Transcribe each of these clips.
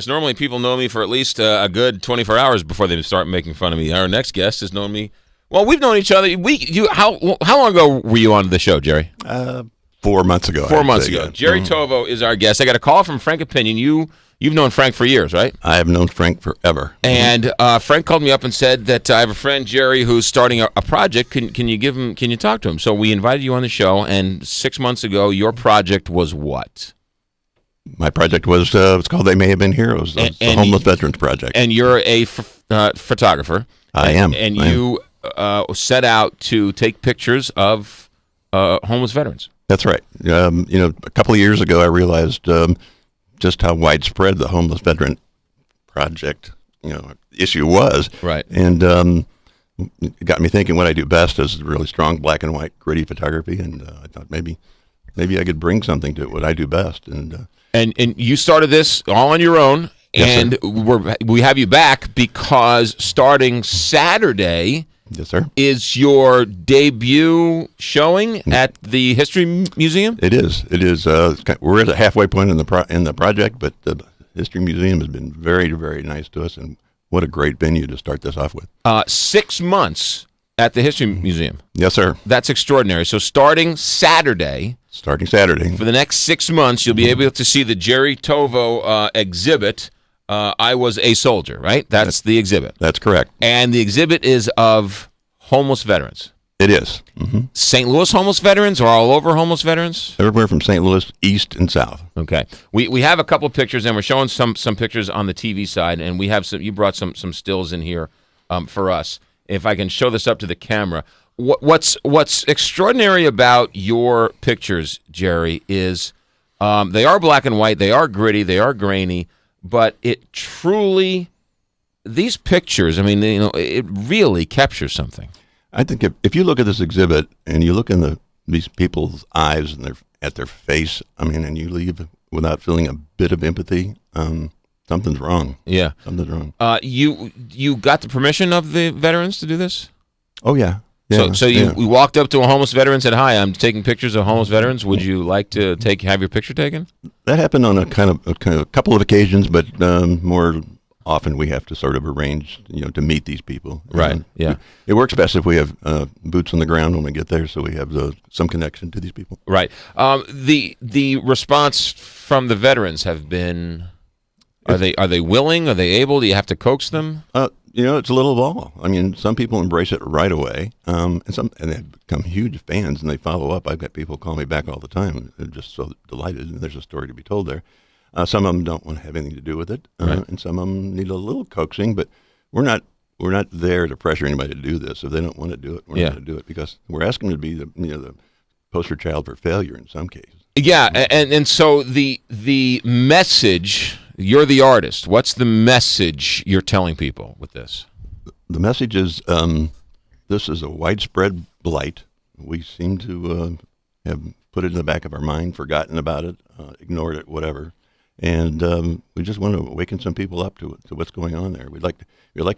Normally, people know me for at least a good 24 hours before they start making fun of me. Our next guest has known me. Well, we've known each other. How long ago were you on the show, Jerry? 4 months ago. 4 months ago. Jerry Tovo is our guest. I got a call from Frank Opinion. You've known Frank for years, right? I have known Frank forever. And Frank called me up and said that I have a friend, Jerry, who's starting a project. Can you talk to him? So we invited you on the show, and 6 months ago, your project was what? My project was it's called They May Have Been Heroes, the Homeless Veterans Project. And you're a photographer. I am. And you set out to take pictures of homeless veterans. That's right. A couple of years ago, I realized just how widespread the homeless veteran project, issue was. Right. And it got me thinking what I do best is really strong black and white, gritty photography. And I thought maybe I could bring something to it, what I do best. And you started this all on your own. Yes, and we have you back because starting Saturday, yes, sir, is your debut showing at the History Museum? It is. We're at a halfway point in the project, but the History Museum has been very, very nice to us, and what a great venue to start this off with. 6 months at the History Museum. Yes, sir. That's extraordinary. So starting Saturday, for the next 6 months, you'll be able to see the Jerry Tovo exhibit. I Was a Soldier, right? That's the exhibit. That's correct. And the exhibit is of homeless veterans. It is. Mm-hmm. St. Louis homeless veterans or all over homeless veterans? Everywhere from St. Louis, east and south. Okay. We have a couple of pictures, and we're showing some pictures on the TV side, and we have you brought some stills in here for us. If I can show this up to the camera. What's extraordinary about your pictures, Jerry, is they are black and white, they are gritty, they are grainy, but it truly, these pictures, it really captures something. I think if you look at this exhibit and you look in these people's eyes and at their face, and you leave without feeling a bit of empathy, something's wrong. Yeah. Something's wrong. You got the permission of the veterans to do this? Oh, yeah. So you walked up to a homeless veteran and said, "Hi, I'm taking pictures of homeless veterans. Would you like to have your picture taken?" That happened on a couple of occasions, but more often we have to sort of arrange, to meet these people. Right. Yeah. It works best if we have boots on the ground when we get there, so we have some connection to these people. Right. The response from the veterans have been. Are they willing? Are they able? Do you have to coax them? It's a little of all. Some people embrace it right away, and they've become huge fans, and they follow up. I've got people call me back all the time. They're just so delighted, and there's a story to be told there. Some of them don't want to have anything to do with it, right. And some of them need a little coaxing. But we're not there to pressure anybody to do this. If they don't want to do it, we're not going to do it because we're asking them to be the poster child for failure in some cases. Yeah, and so the message. You're the artist. What's the message you're telling people with this? The message is this is a widespread blight. We seem to have put it in the back of our mind, forgotten about it, ignored it, whatever. And we just want to awaken some people up to what's going on there. We'd like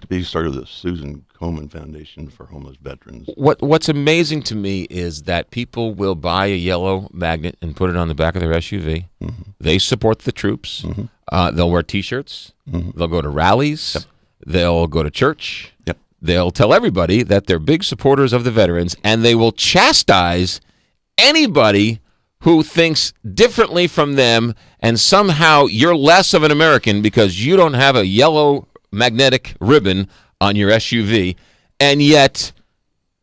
to be sort of the Susan Komen Foundation for Homeless Veterans. What's amazing to me is that people will buy a yellow magnet and put it on the back of their SUV. Mm-hmm. They support the troops. Mm-hmm. They'll wear T-shirts. Mm-hmm. They'll go to rallies. Yep. They'll go to church. Yep. They'll tell everybody that they're big supporters of the veterans, and they will chastise anybody who thinks differently from them, and somehow you're less of an American because you don't have a yellow magnetic ribbon on your SUV, and yet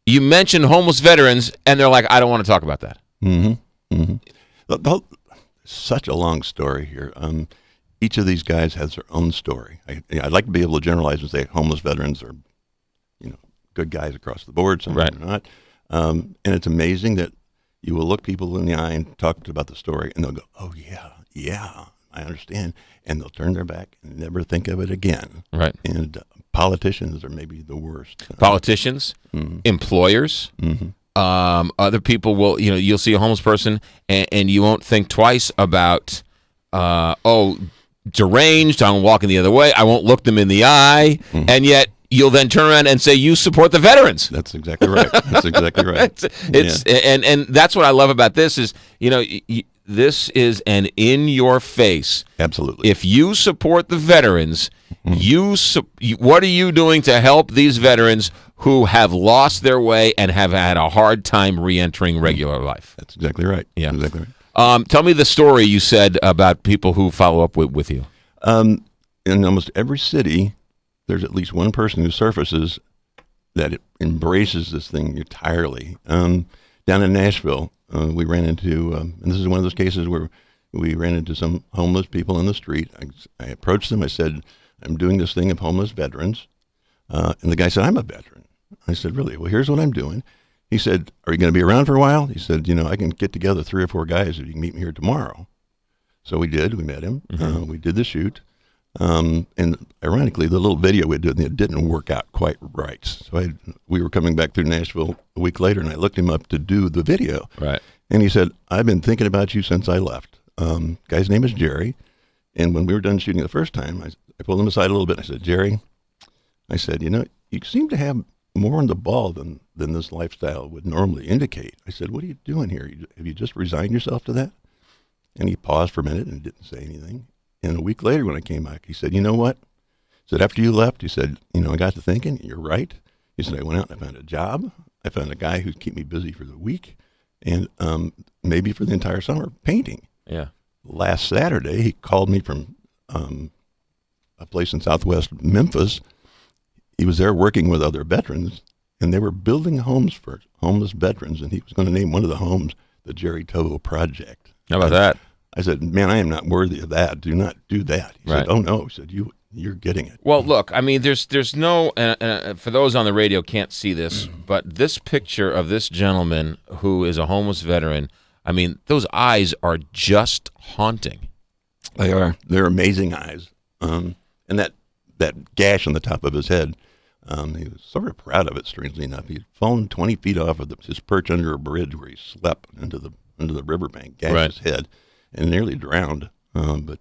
you mention homeless veterans, and they're like, I don't want to talk about that. Mm-hmm. Mm-hmm. Such a long story here. Each of these guys has their own story. I'd like to be able to generalize and say homeless veterans are, good guys across the board. Some right. are not. And it's amazing that you will look people in the eye and talk about the story, and they'll go, "Oh yeah, I understand," and they'll turn their back and never think of it again. Right. And politicians are maybe the worst. Politicians, mm-hmm. employers, mm-hmm. Other people will. You'll see a homeless person, and you won't think twice about, deranged. I'm walking the other way. I won't look them in the eye, mm-hmm. and yet. You'll then turn around and say you support the veterans. That's exactly right. That's exactly right. And that's what I love about this is this is an in-your-face. Absolutely. If you support the veterans, what are you doing to help these veterans who have lost their way and have had a hard time re-entering regular life? That's exactly right. Yeah. That's exactly right. Tell me the story you said about people who follow up with you. In almost every city, there's at least one person who surfaces that embraces this thing entirely. Down in Nashville, we ran into, and this is one of those cases where we ran into some homeless people in the street. I approached them. I said, I'm doing this thing of homeless veterans. And the guy said, I'm a veteran. I said, really? Well, here's what I'm doing. He said, are you going to be around for a while? He said, I can get together 3 or 4 guys if you can meet me here tomorrow. So we did. We met him. Mm-hmm. We did the shoot. And ironically, the little video we did, it didn't work out quite right. So we were coming back through Nashville a week later, and I looked him up to do the video. Right. And he said, I've been thinking about you since I left. Guy's name is Jerry. And when we were done shooting the first time, I pulled him aside a little bit. I said, Jerry, I said, you seem to have more on the ball than this lifestyle would normally indicate. I said, what are you doing here? Have you just resigned yourself to that? And he paused for a minute and didn't say anything. And a week later when I came back, he said, you know what? He said, after you left, he said, I got to thinking, you're right. He said, I went out and I found a job. I found a guy who'd keep me busy for the week and maybe for the entire summer painting. Yeah. Last Saturday, he called me from a place in southwest Memphis. He was there working with other veterans, and they were building homes for homeless veterans, and he was going to name one of the homes the Jerry Tovo Project. How about that? I said, man, I am not worthy of that. Do not do that. He said, oh, no. He said, you're getting it. Well, look, I mean, there's no, for those on the radio can't see this, but this picture of this gentleman who is a homeless veteran, I mean, those eyes are just haunting. They are. They're amazing eyes. And that gash on the top of his head, he was sort of proud of it, strangely enough. He had fallen 20 feet off of his perch under a bridge where he slept into the riverbank, gashed his head, and nearly drowned. But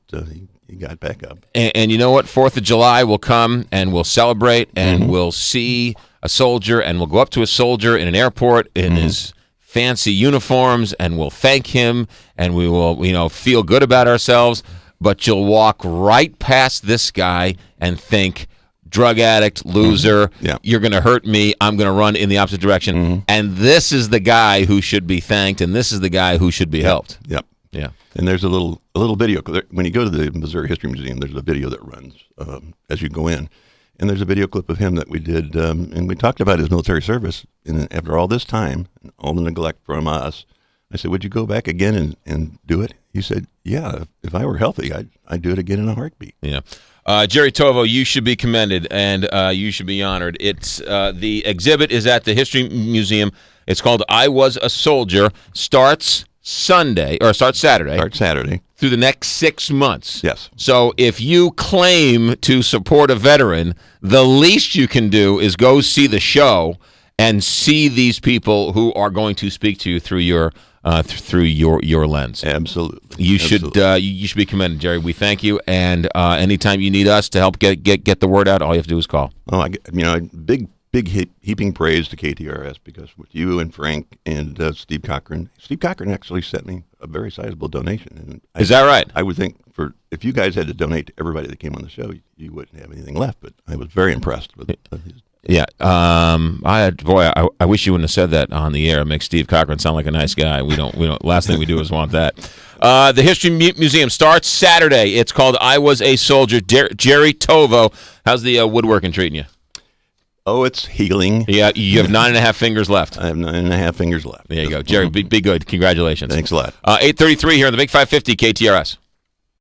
he got back up. And you know what? 4th of July will come, and we'll celebrate, and we'll see a soldier, and we'll go up to a soldier in an airport in his fancy uniforms, and we'll thank him, and we will, feel good about ourselves. But you'll walk right past this guy and think, drug addict, loser, you're going to hurt me, I'm going to run in the opposite direction. And this is the guy who should be thanked, and this is the guy who should be helped. Yep. Yeah. And there's a little video. When you go to the Missouri History Museum, there's a video that runs as you go in. And there's a video clip of him that we did, and we talked about his military service. And after all this time, and all the neglect from us, I said, would you go back again and do it? He said, yeah, if I were healthy, I'd do it again in a heartbeat. Yeah. Jerry Tovo, you should be commended, and you should be honored. It's the exhibit is at the History Museum. It's called I Was a Soldier. Starts Saturday. Starts Saturday. Through the next 6 months. Yes. So if you claim to support a veteran, the least you can do is go see the show and see these people who are going to speak to you through your lens. Absolutely. You should be commended, Jerry. We thank you, and anytime you need us to help get the word out, all you have to do is call. Oh, big heaping praise to KTRS, because with you and Frank and Steve Cochran actually sent me a very sizable donation. And is that right? I would think if you guys had to donate to everybody that came on the show, you wouldn't have anything left. But I was very impressed with his. Yeah. I wish you wouldn't have said that on the air. It makes Steve Cochran sound like a nice guy. We don't. Last thing we do is want that. The History Museum starts Saturday. It's called I Was a Soldier. Jerry Tovo. How's the woodworking treating you? Oh, it's healing. Yeah, you have 9.5 fingers left. I have 9.5 fingers left. There you go. Jerry, be good. Congratulations. Thanks a lot. 8:33 here on the Big 550 KTRS.